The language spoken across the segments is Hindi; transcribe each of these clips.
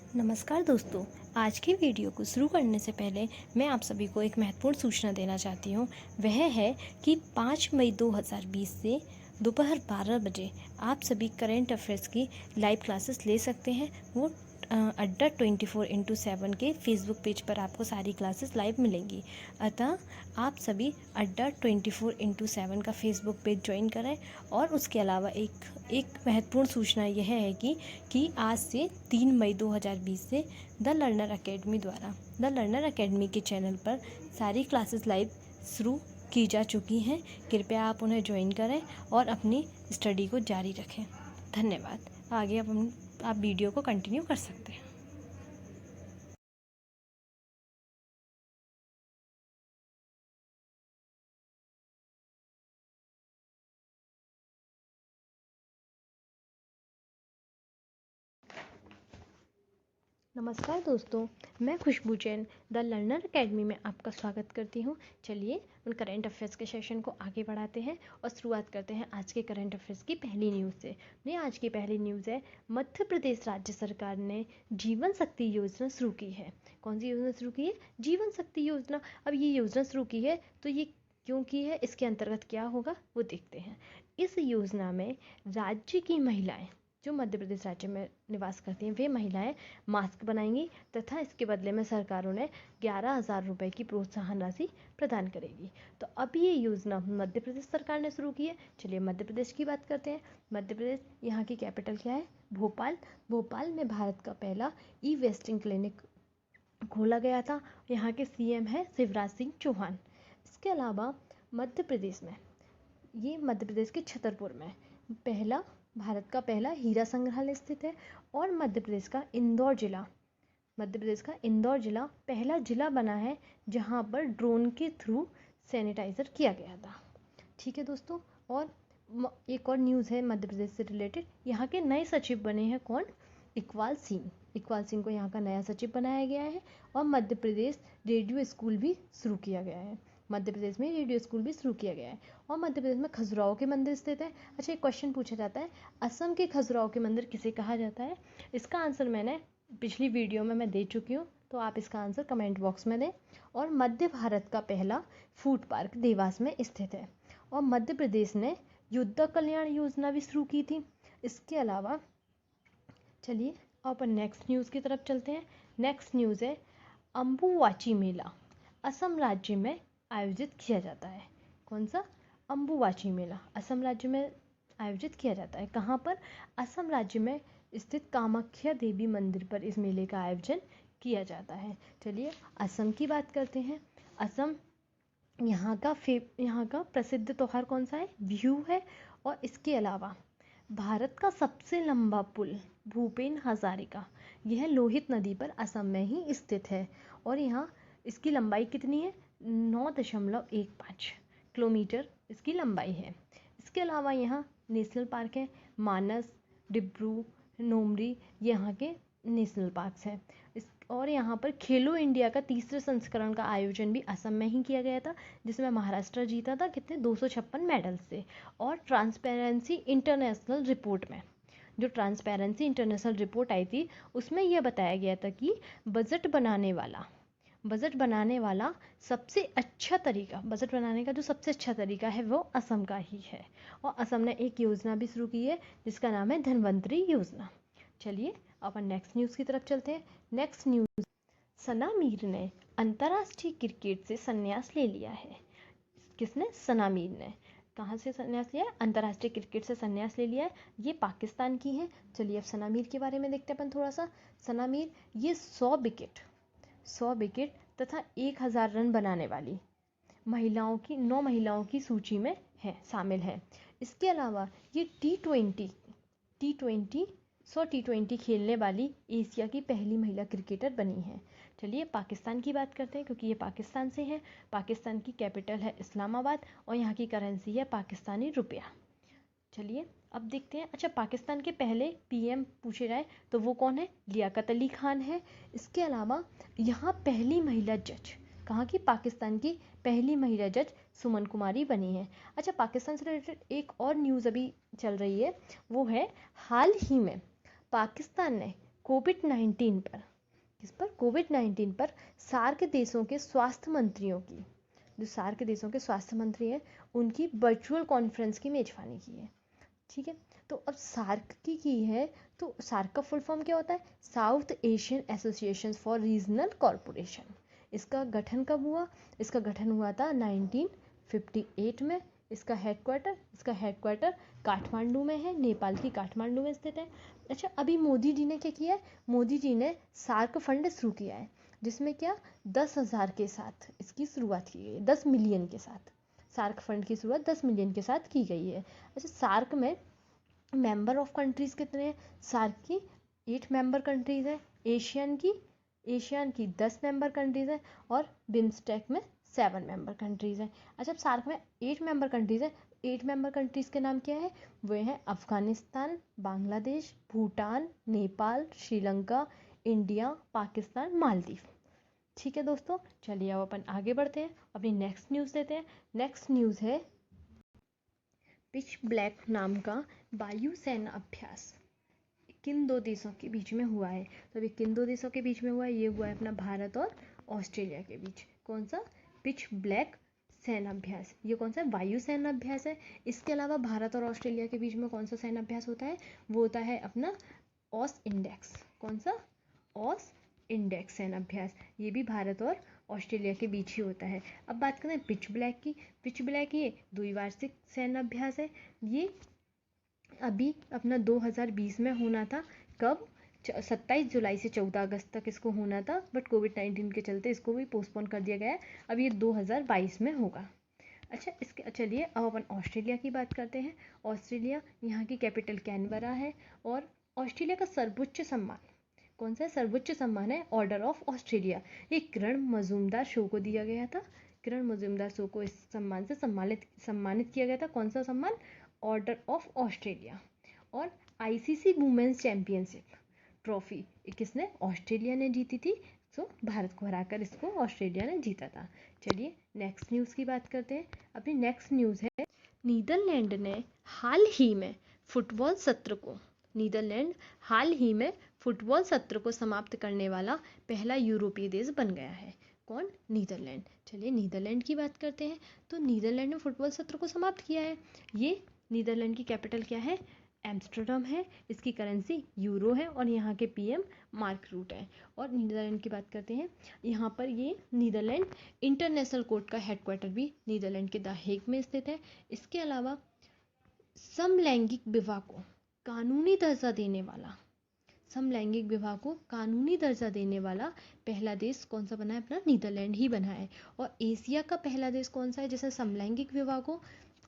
नमस्कार दोस्तों। आज की वीडियो को शुरू करने से पहले मैं आप सभी को एक महत्वपूर्ण सूचना देना चाहती हूँ। वह है कि 5 मई 2020 से दोपहर 12 बजे आप सभी करेंट अफेयर्स की लाइव क्लासेस ले सकते हैं। वो अड्डा 24/7 के फेसबुक पेज पर आपको सारी क्लासेस लाइव मिलेंगी। अतः आप सभी अड्डा 24/7 का फेसबुक पेज ज्वाइन करें। और उसके अलावा एक महत्वपूर्ण सूचना यह है कि आज से 3 मई 2020 से द लर्नर अकेडमी द्वारा द लर्नर अकेडमी के चैनल पर सारी क्लासेस लाइव शुरू की जा चुकी हैं। कृपया आप उन्हें ज्वाइन करें और अपनी स्टडी को जारी रखें। धन्यवाद। आगे आप वीडियो को कंटिन्यू कर सकते हैं। नमस्कार दोस्तों, मैं खुशबू जैन द लर्नर अकेडमी में आपका स्वागत करती हूँ। चलिए उन करेंट अफेयर्स के सेशन को आगे बढ़ाते हैं और शुरुआत करते हैं आज के करेंट अफेयर्स की पहली न्यूज़ से। आज की पहली न्यूज़ है, मध्य प्रदेश राज्य सरकार ने जीवन शक्ति योजना शुरू की है। कौन सी योजना शुरू की है? जीवन शक्ति योजना। अब ये योजना शुरू की है तो ये क्यों की है, इसके अंतर्गत क्या होगा वो देखते हैं। इस योजना में राज्य की महिलाएं जो मध्य प्रदेश राज्य में निवास करती हैं वे महिलाएं मास्क बनाएंगी तथा इसके बदले में सरकार उन्हें 11,000 रुपये की प्रोत्साहन राशि प्रदान करेगी। तो अब ये योजना मध्य प्रदेश सरकार ने शुरू की है। चलिए मध्य प्रदेश की बात करते हैं। मध्य प्रदेश, यहाँ की कैपिटल क्या है? भोपाल। भोपाल में भारत का पहला ई वेस्टिंग क्लिनिक खोला गया था। यहाँ के सीएम है शिवराज सिंह चौहान। इसके अलावा मध्य प्रदेश में, ये मध्य प्रदेश के छतरपुर में भारत का पहला हीरा संग्रहालय स्थित है। और मध्य प्रदेश का इंदौर जिला पहला जिला बना है जहां पर ड्रोन के थ्रू सैनिटाइजर किया गया था। ठीक है दोस्तों। और एक और न्यूज़ है मध्य प्रदेश से रिलेटेड। यहाँ के नए सचिव बने हैं कौन? इकबाल सिंह को यहाँ का नया सचिव बनाया गया है। और मध्य प्रदेश रेडियो स्कूल भी शुरू किया गया है। मध्य प्रदेश में रेडियो स्कूल भी शुरू किया गया है। और मध्य प्रदेश में खजुराहो के मंदिर स्थित है। अच्छा, एक क्वेश्चन पूछा जाता है, असम के खजुराहो के मंदिर किसे कहा जाता है? इसका आंसर मैंने पिछली वीडियो में मैं दे चुकी हूँ, तो आप इसका आंसर कमेंट बॉक्स में दें। और मध्य भारत का पहला फूड पार्क देवास में स्थित है। और मध्य प्रदेश ने युद्ध कल्याण योजना भी शुरू की थी। इसके अलावा चलिए अपन नेक्स्ट न्यूज़ की तरफ चलते हैं। नेक्स्ट न्यूज़ है, अम्बुवाची मेला असम राज्य में आयोजित किया जाता है। कौन सा? अम्बुवाची मेला असम राज्य में आयोजित किया जाता है। कहाँ पर? असम राज्य में स्थित कामाख्या देवी मंदिर पर इस मेले का आयोजन किया जाता है। चलिए असम की बात करते हैं। असम, यहाँ का प्रसिद्ध त्योहार कौन सा है? बिहू है। और इसके अलावा भारत का सबसे लंबा पुल भूपेन हजारिका, यह लोहित नदी पर असम में ही स्थित है। और यहाँ इसकी लंबाई कितनी है? 9.15 किलोमीटर इसकी लंबाई है। इसके अलावा यहाँ नेशनल पार्क है, मानस, डिब्रू, नोमरी, यहाँ के नेशनल पार्क्स हैं। और यहाँ पर खेलो इंडिया का तीसरे संस्करण का आयोजन भी असम में ही किया गया था, जिसमें महाराष्ट्र जीता था कितने? 256 मेडल से। और ट्रांसपेरेंसी इंटरनेशनल रिपोर्ट आई थी, उसमें यह बताया गया था कि बजट बनाने वाला सबसे अच्छा तरीका, बजट बनाने का जो सबसे अच्छा तरीका है वो असम का ही है। और असम ने एक योजना भी शुरू की है जिसका नाम है धनवंतरी योजना। चलिए अपन नेक्स्ट न्यूज़ की तरफ चलते हैं। नेक्स्ट न्यूज़, सना मीर ने अंतर्राष्ट्रीय क्रिकेट से संन्यास ले लिया है। किसने? सना मीर ने। कहाँ से संन्यास लिया है? अंतर्राष्ट्रीय क्रिकेट से संन्यास ले लिया है। ये पाकिस्तान की है। चलिए अब सना मीर के बारे में देखते हैं अपन थोड़ा सा। सना मीर ये 100 विकेट तथा 1,000 रन बनाने वाली 9 महिलाओं की सूची में शामिल है। इसके अलावा ये टी20 टी20 खेलने वाली एशिया की पहली महिला क्रिकेटर बनी है। चलिए पाकिस्तान की बात करते हैं, क्योंकि ये पाकिस्तान से है। पाकिस्तान की कैपिटल है इस्लामाबाद और यहाँ की करेंसी है पाकिस्तानी रुपया। चलिए अब देखते हैं। अच्छा, पाकिस्तान के पहले पीएम पूछे जाए तो वो कौन है? लियाकत अली खान है। इसके अलावा यहाँ पहली महिला जज, कहाँ की? पाकिस्तान की पहली महिला जज सुमन कुमारी बनी है। अच्छा, पाकिस्तान से रिलेटेड एक और न्यूज़ अभी चल रही है, वो है हाल ही में पाकिस्तान ने कोविड-19 पर, किस पर? कोविड-19 पर सार्क देशों के स्वास्थ्य मंत्रियों की, जो सार्क देशों के स्वास्थ्य मंत्री हैं उनकी वर्चुअल कॉन्फ्रेंस की मेजबानी की है। ठीक है, तो अब सार्क की है, तो सार्क का फुल फॉर्म क्या होता है? South Asian association for regional corporation. इसका गठन कब हुआ? इसका गठन हुआ था 1958 में। इसका हेडक्वार्टर काठमांडू में है, नेपाल की काठमांडू में स्थित है। अच्छा, अभी मोदी जी ने क्या किया है? मोदी जी ने सार्क फंड शुरू किया है, जिसमें क्या 10,000 के साथ इसकी शुरुआत की गई है, 10 मिलियन के साथ। सार्क फंड की शुरुआत 10 मिलियन के साथ की गई है। अच्छा, सार्क में मेंबर ऑफ कंट्रीज कितने हैं? सार्क की 8 मेंबर कंट्रीज है, एशियन की 10 मेंबर कंट्रीज है, और बिम्स्टेक में 7 मेंबर कंट्रीज हैं। अच्छा, सार्क में 8 मेंबर कंट्रीज है, 8 मेंबर कंट्रीज के नाम क्या है? वे हैं अफगानिस्तान, बांग्लादेश, भूटान, नेपाल, श्रीलंका, इंडिया, पाकिस्तान, मालदीव। ठीक है दोस्तों, चलिए अब अपन आगे बढ़ते हैं, अपनी नेक्स्ट न्यूज़ लेते हैं। नेक्स्ट न्यूज़ है पिच ब्लैक नाम का वायुसेना अभ्यास किन दो देशों के बीच में हुआ है? तो अभी किन दो देशों के बीच में हुआ है? ये हुआ है अपना भारत और ऑस्ट्रेलिया के बीच। कौन सा? पिच ब्लैक सैन्य अभ्यास। ये कौन सा? वायु सैन्य अभ्यास है। इसके अलावा भारत और ऑस्ट्रेलिया के बीच में कौन सा सैन्य अभ्यास होता है? वो होता है अपना ऑस इंडेक्स। कौन सा? ऑस इंडेक्स सैन्य अभ्यास। ये भी भारत और ऑस्ट्रेलिया के बीच ही होता है। अब बात करें पिच ब्लैक की। पिच ब्लैक ये द्विवार्षिक सैन्य अभ्यास है। ये अभी अपना 2020 में होना था। कब? 27 जुलाई से 14 अगस्त तक इसको होना था, बट कोविड-19 के चलते इसको भी पोस्टपोन कर दिया गया है। अब ये 2022 में होगा। अच्छा, इसके चलिए अब अपन ऑस्ट्रेलिया की बात करते हैं। ऑस्ट्रेलिया, यहाँ की कैपिटल कैनबरा है, और ऑस्ट्रेलिया का सर्वोच्च सम्मान कौन सा है? सर्वोच्च सम्मान है ऑर्डर ऑफ ऑस्ट्रेलिया। ये किरण मजूमदार शो को दिया गया था। किरण मजूमदार शो को इस सम्मान से सम्मानित किया गया था। कौन सा सम्मान? Order of Australia. और आईसीसी वुमेन्स चैंपियनशिप ट्रॉफी किसने? ऑस्ट्रेलिया ने जीती थी। सो भारत को हराकर इसको ऑस्ट्रेलिया ने जीता था। चलिए नेक्स्ट न्यूज़ की बात करते हैं। अपनी नेक्स्ट न्यूज़ है नीदरलैंड ने हाल ही में फुटबॉल सत्र को समाप्त करने वाला पहला यूरोपीय देश बन गया है। कौन? नीदरलैंड। चलिए नीदरलैंड की बात करते हैं। तो नीदरलैंड ने फुटबॉल सत्र को समाप्त किया है। ये नीदरलैंड की कैपिटल क्या है? एम्स्टर्डम है। इसकी करेंसी यूरो है, और यहाँ के पीएम मार्क रूट है। और नीदरलैंड की बात करते हैं, यहाँ पर ये नीदरलैंड इंटरनेशनल कोर्ट का हेडक्वार्टर भी नीदरलैंड के द हेग में स्थित है। इसके अलावा समलैंगिक विवाह को कानूनी दर्जा देने वाला पहला देश कौन सा बना है? अपना नीदरलैंड ही बना है। और एशिया का पहला देश कौन सा है जिसे समलैंगिक विवाह को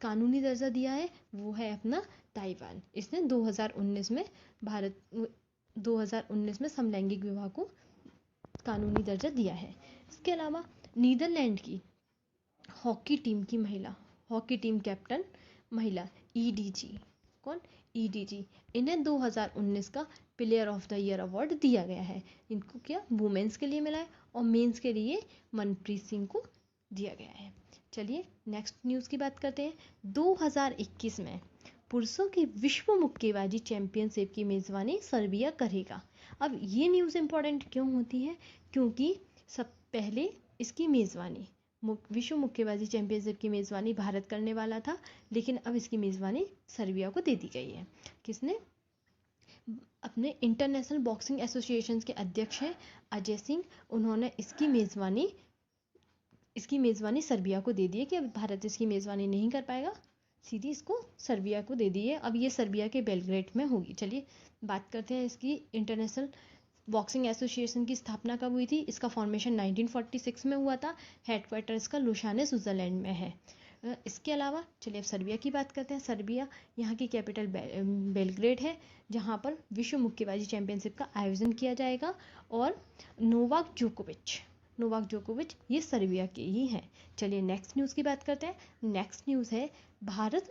कानूनी दर्जा दिया है? वो है अपना ताइवान। इसने 2019 में समलैंगिक विवाह को कानूनी दर्जा दिया है। इसके अलावा नीदरलैंड की हॉकी टीम कैप्टन महिला ईडीजी। कौन? ईडीजी। इन्हें 2019 का player of the year award दिया गया है। इनको क्या वुमेन्स के लिए मिला है, और मेंस के लिए मनप्रीत सिंह को दिया गया है। चलिए नेक्स्ट न्यूज़ की बात करते हैं। 2021 में पुरुषों की विश्व मुक्केबाजी चैंपियनशिप की मेज़बानी सर्बिया करेगा। अब ये न्यूज़ इंपॉर्टेंट क्यों होती है? क्योंकि सब पहले इसकी मेज़बानी विश्व मुक्केबाजी चैंपियनशिप की मेज़बानी भारत करने वाला था, लेकिन अब इसकी मेज़बानी सर्बिया को दे दी गई है। किसने? अपने इंटरनेशनल बॉक्सिंग एसोसिएशन के अध्यक्ष हैं अजय सिंह। उन्होंने इसकी मेज़बानी सर्बिया को दे दी है कि अब भारत इसकी मेज़बानी नहीं कर पाएगा, सीधी इसको सर्बिया को दे दी है। अब ये सर्बिया के बेलग्रेड में होगी। चलिए बात करते हैं इसकी इंटरनेशनल बॉक्सिंग एसोसिएशन की स्थापना कब हुई थी? इसका फॉर्मेशन 1946 में हुआ था। हेडक्वार्टर इसका लुसाने स्विट्जरलैंड में है। इसके अलावा चलिए अब सर्बिया की बात करते हैं। सर्बिया, यहाँ की कैपिटल बेलग्रेड है, जहाँ पर विश्व मुक्केबाजी चैंपियनशिप का आयोजन किया जाएगा। और नोवाक जोकोविच ये सर्बिया के ही हैं। चलिए नेक्स्ट न्यूज़ की बात करते हैं। नेक्स्ट न्यूज़ है भारत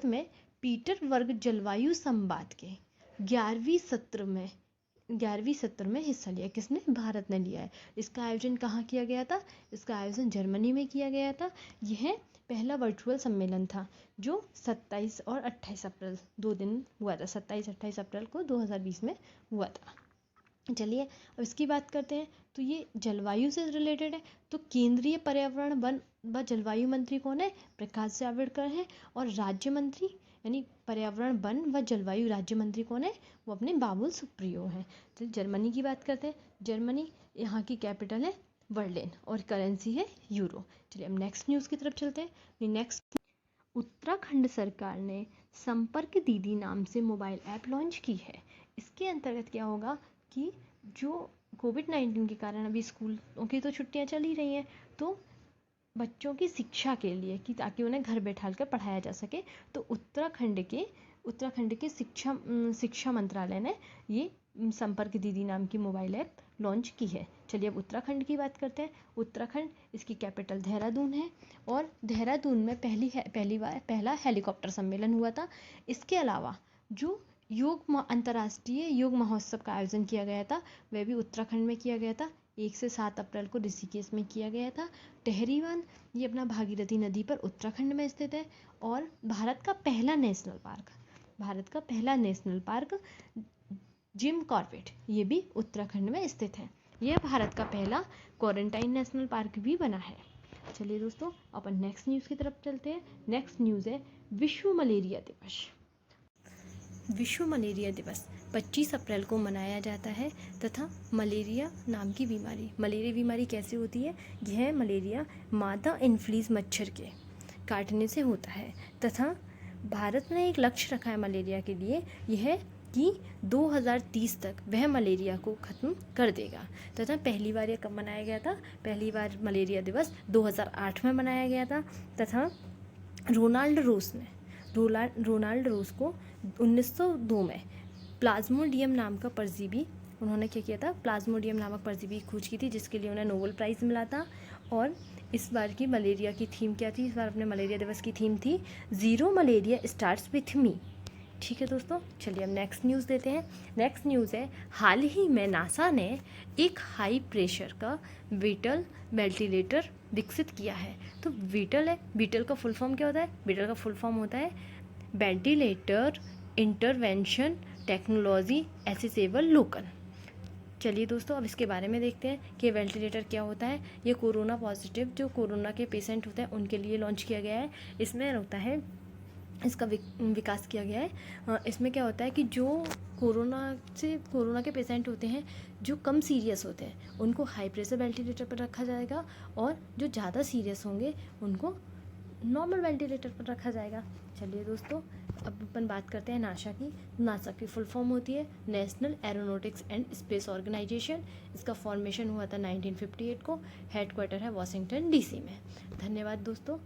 में पीटर वर्ग जलवायु संवाद के 11वीं सत्र में हिस्सा लिया। किसने? भारत ने लिया है। इसका आयोजन कहाँ किया गया था? इसका आयोजन जर्मनी में किया गया था। यह पहला वर्चुअल सम्मेलन था जो 27 और 28 अप्रैल 2 दिन हुआ था। 27-28 अप्रैल को 2020 में हुआ था। चलिए अब इसकी बात करते हैं। तो ये जलवायु से रिलेटेड है। तो केंद्रीय पर्यावरण वन व जलवायु मंत्री कौन है? प्रकाश जावड़ेकर हैं। और राज्य मंत्री यानी पर्यावरण वन व जलवायु राज्य मंत्री कौन है? वो अपने बाबुल सुप्रियो हैं। तो जर्मनी की बात करते हैं। जर्मनी, यहाँ की कैपिटल है बर्लिन और करेंसी है यूरो। चलिए अब नेक्स्ट न्यूज़ की तरफ चलते हैं। नेक्स्ट, उत्तराखंड सरकार ने संपर्क दीदी नाम से मोबाइल ऐप लॉन्च की है। इसके अंतर्गत क्या होगा कि जो कोविड-19 के कारण अभी स्कूलों की तो छुट्टियां चल ही रही हैं, तो बच्चों की शिक्षा के लिए कि ताकि उन्हें घर बैठाल कर पढ़ाया जा सके, तो उत्तराखंड के शिक्षा मंत्रालय ने ये संपर्क दीदी नाम की मोबाइल ऐप लॉन्च की है। चलिए अब उत्तराखंड की बात करते हैं। उत्तराखंड, इसकी कैपिटल देहरादून है और देहरादून में पहला हेलीकॉप्टर सम्मेलन हुआ था। इसके अलावा जो अंतर्राष्ट्रीय योग महोत्सव का आयोजन किया गया था वह भी उत्तराखंड में किया गया था। 1 से 7 अप्रैल को ऋषिकेश में किया गया था। टिहरी वन, ये अपना भागीरथी नदी पर उत्तराखंड में स्थित है। और भारत का पहला नेशनल पार्क जिम कॉर्बेट, ये भी उत्तराखंड में स्थित है। यह भारत का पहला क्वारंटाइन नेशनल पार्क भी बना है। चलिए दोस्तों अपन नेक्स्ट न्यूज़ की तरफ चलते हैं। नेक्स्ट न्यूज़ है विश्व मलेरिया दिवस। विश्व मलेरिया दिवस 25 अप्रैल को मनाया जाता है तथा मलेरिया नाम की मलेरिया बीमारी कैसे होती है? यह मलेरिया मादा एनोफिलीज मच्छर के काटने से होता है तथा भारत ने एक लक्ष्य रखा है मलेरिया के लिए, यह कि 2030 तक वह मलेरिया को ख़त्म कर देगा। तथा पहली बार यह कब मनाया गया था? पहली बार मलेरिया दिवस 2008 में मनाया गया था। तथा रोनाल्ड रोस को 1902 में प्लाज्मोडियम नाम का परजीवी, उन्होंने क्या किया था? प्लाज्मोडियम नामक परजीवी की खोज की थी, जिसके लिए उन्हें नोबेल प्राइज़ मिला था। और इस बार की मलेरिया की थीम क्या थी? इस बार अपने मलेरिया दिवस की थीम थी zero malaria starts with me. ठीक है दोस्तों, चलिए अब नेक्स्ट न्यूज़ देते हैं। नेक्स्ट न्यूज़ है, हाल ही में नासा ने एक हाई प्रेशर का वीटल वेंटिलेटर विकसित किया है। तो वीटल का फुल फॉर्म क्या होता है? वीटल का फुल फॉर्म होता है ventilator intervention technology accessible local. चलिए दोस्तों अब इसके बारे में देखते हैं कि वेंटिलेटर क्या होता है। ये कोरोना पॉजिटिव जो कोरोना के पेशेंट होते हैं उनके लिए लॉन्च किया गया है। इसमें होता है, इसका विकास किया गया है। इसमें क्या होता है कि जो कोरोना के पेशेंट होते हैं जो कम सीरियस होते हैं उनको हाई प्रेशर वेंटिलेटर पर रखा जाएगा और जो ज़्यादा सीरियस होंगे उनको नॉर्मल वेंटिलेटर पर रखा जाएगा। चलिए दोस्तों अब अपन बात करते हैं नासा की फुल फॉर्म होती है national aeronautics and space organisation. इसका फॉर्मेशन हुआ था 1958 को। हेडक्वार्टर है वाशिंगटन DC में। धन्यवाद दोस्तों।